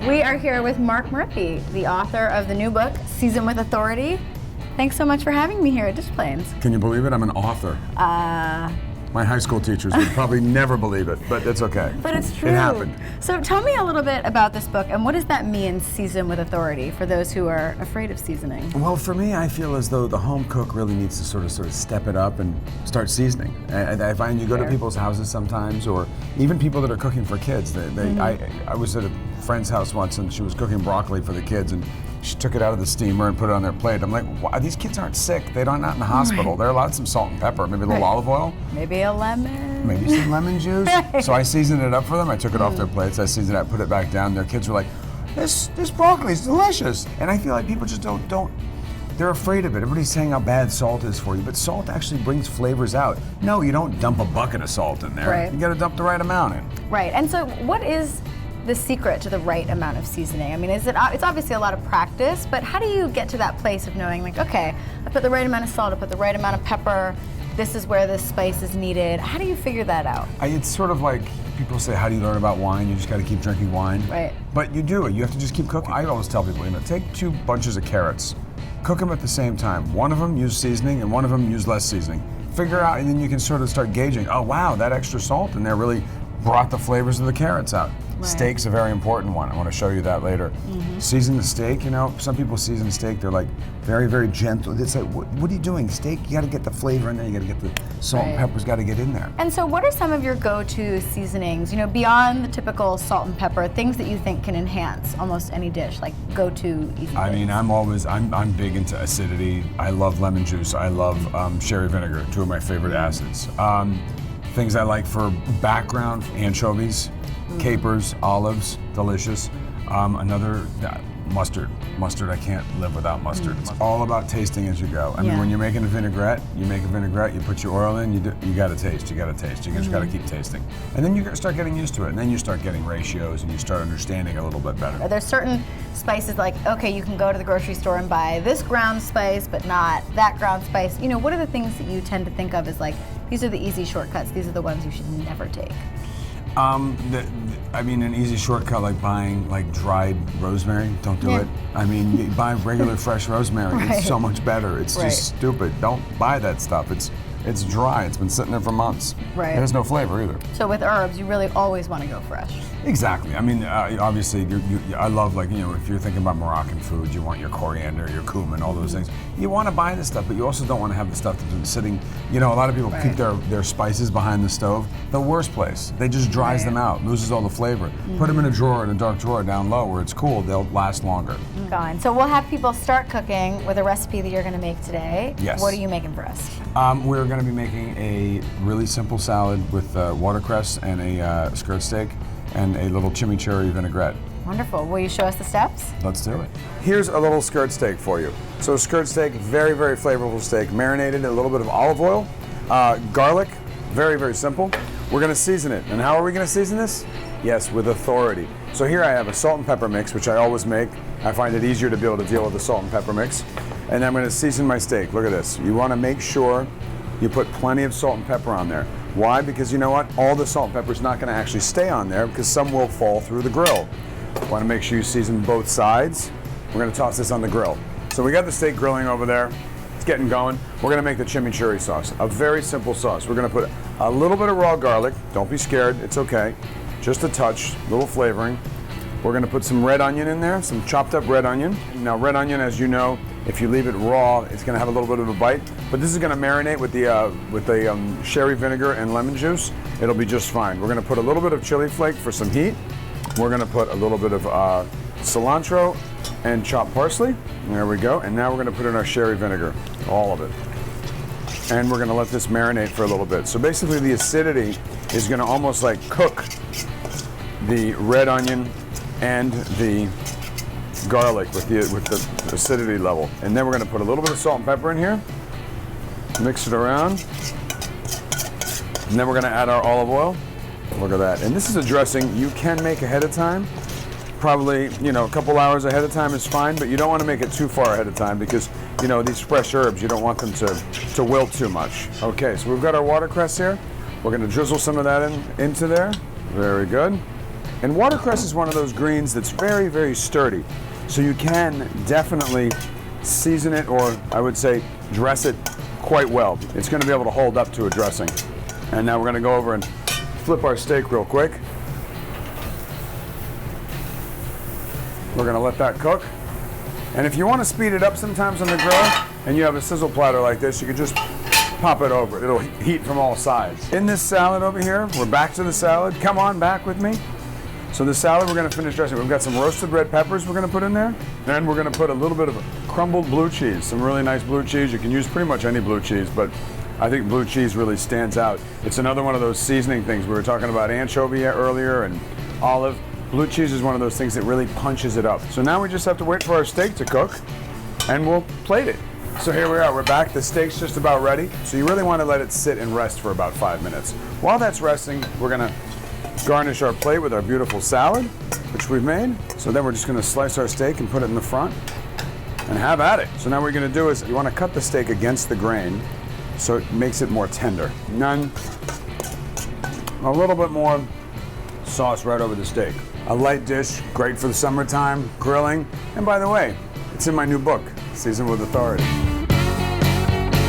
We are here with Marc Murphy, the author of the new book, Season with Authority. Thanks so much for having me here at Dish Plains. Can you believe it? I'm an author. My high school teachers would probably never believe it, but it's okay. But it's true. It happened. So tell me a little bit about this book, and what does that mean, season with authority, for those who are afraid of seasoning? Well, for me, I feel as though the home cook really needs to sort of step it up and start seasoning. And I find you go to people's houses sometimes, or even people that are cooking for kids. I was at a friend's house once, and she was cooking broccoli for the kids, and she took it out of the steamer and put it on their plate. I'm like, wow, these kids aren't sick. They're not in the hospital. They're allowed some salt and pepper, maybe a little olive oil. Maybe a lemon. Maybe some lemon juice. So I seasoned it up for them. I took it off their plates. I seasoned it up, put it back down. Their kids were like, this broccoli is delicious. And I feel like people just don't, they're afraid of it. Everybody's saying how bad salt is for you, but salt actually brings flavors out. No, you don't dump a bucket of salt in there. Right. You gotta dump the right amount in. Right, and so what is the secret to the right amount of seasoning? I mean, it's obviously a lot of practice, but how do you get to that place of knowing, like, okay, I put the right amount of salt, I put the right amount of pepper, this is where this spice is needed. How do you figure that out? It's sort of like people say, how do you learn about wine? You just got to keep drinking wine. Right. But you do it. You have to just keep cooking. I always tell people, take 2 bunches of carrots, cook them at the same time. One of them use seasoning, and one of them use less seasoning. Figure out, and then you can sort of start gauging. Oh wow, that extra salt in there really brought the flavors of the carrots out. Right. Steak's a very important one. I want to show you that later. Season the steak, some people season the steak, they're like very, very gentle. It's like, what are you doing? Steak, you got to get the flavor in there, you got to get the salt and pepper's got to get in there. And so what are some of your go-to seasonings, beyond the typical salt and pepper, things that you think can enhance almost any dish, like go-to easy I mean, I'm big into acidity. I love lemon juice. I love sherry vinegar, 2 of my favorite acids. Things I like for background, anchovies, capers, olives, delicious. Mustard, I can't live without mustard. It's all about tasting as you go. I mean, when you're making a vinaigrette, you put your oil in, you gotta taste, you just gotta keep tasting. And then you start getting used to it, and then you start getting ratios, and you start understanding a little bit better. Are there certain spices like, okay, you can go to the grocery store and buy this ground spice, but not that ground spice? What are the things that you tend to think of as like, these are the easy shortcuts, these are the ones you should never take? An easy shortcut like buying dried rosemary, don't do it. I mean, you buy regular fresh rosemary, it's so much better. It's just stupid. Don't buy that stuff. It's dry, it's been sitting there for months. Right. It has no flavor either. So with herbs, you really always want to go fresh. Exactly. I mean, obviously, I love, if you're thinking about Moroccan food, you want your coriander, your cumin, all those things. You want to buy this stuff, but you also don't want to have the stuff that's been sitting. A lot of people keep their spices behind the stove. The worst place. They just dries them out, loses all the flavor. Put them in a dark drawer down low where it's cool. They'll last longer. Fine. So we'll have people start cooking with a recipe that you're going to make today. Yes. What are you making for us? We're going to be making a really simple salad with watercress and a skirt steak and a little chimichurri vinaigrette. Wonderful. Will you show us the steps? Let's do it. Here's a little skirt steak for you. So skirt steak, very, very flavorful steak, marinated in a little bit of olive oil, garlic, very, very simple. We're going to season it. And how are we going to season this? Yes, with authority. So here I have a salt and pepper mix, which I always make. I find it easier to be able to deal with the salt and pepper mix. And I'm going to season my steak. Look at this. You want to make sure you put plenty of salt and pepper on there. Why? Because you know what? All the salt and pepper is not going to actually stay on there because some will fall through the grill. Want to make sure you season both sides. We're going to toss this on the grill. So we got the steak grilling over there. It's getting going. We're going to make the chimichurri sauce. A very simple sauce. We're going to put a little bit of raw garlic. Don't be scared. It's okay. Just a touch, a little flavoring. We're going to put some red onion in there, some chopped up red onion. Now red onion, as you know, if you leave it raw, it's going to have a little bit of a bite. But this is going to marinate with the sherry vinegar and lemon juice. It'll be just fine. We're going to put a little bit of chili flake for some heat. We're going to put a little bit of cilantro and chopped parsley. There we go. And now we're going to put in our sherry vinegar, all of it. And we're going to let this marinate for a little bit. So basically the acidity is going to almost like cook the red onion and the garlic with the acidity level. And then we're going to put a little bit of salt and pepper in here, mix it around, and then we're going to add our olive oil. Look at that. And this is a dressing you can make ahead of time. Probably, a couple hours ahead of time is fine, but you don't want to make it too far ahead of time because, these fresh herbs, you don't want them to wilt too much. Okay, so we've got our watercress here. We're going to drizzle some of that into there. Very good. And watercress is one of those greens that's very, very sturdy. So you can definitely season it, or I would say dress it quite well. It's going to be able to hold up to a dressing. And now we're going to go over and flip our steak real quick. We're going to let that cook. And if you want to speed it up sometimes on the grill and you have a sizzle platter like this, you can just pop it over. It'll heat from all sides. In this salad over here, we're back to the salad. Come on back with me. So the salad we're going to finish dressing. We've got some roasted red peppers we're going to put in there. And we're going to put a little bit of crumbled blue cheese, some really nice blue cheese. You can use pretty much any blue cheese, but I think blue cheese really stands out. It's another one of those seasoning things. We were talking about anchovy earlier and olive. Blue cheese is one of those things that really punches it up. So now we just have to wait for our steak to cook and we'll plate it. So here we are, we're back. The steak's just about ready. So you really want to let it sit and rest for about 5 minutes. While that's resting, we're gonna garnish our plate with our beautiful salad, which we've made. So then we're just gonna slice our steak and put it in the front and have at it. So now what we're gonna do is you wanna cut the steak against the grain so it makes it more tender. And then a little bit more sauce right over the steak. A light dish, great for the summertime, grilling. And by the way, it's in my new book, Seasoned with Authority.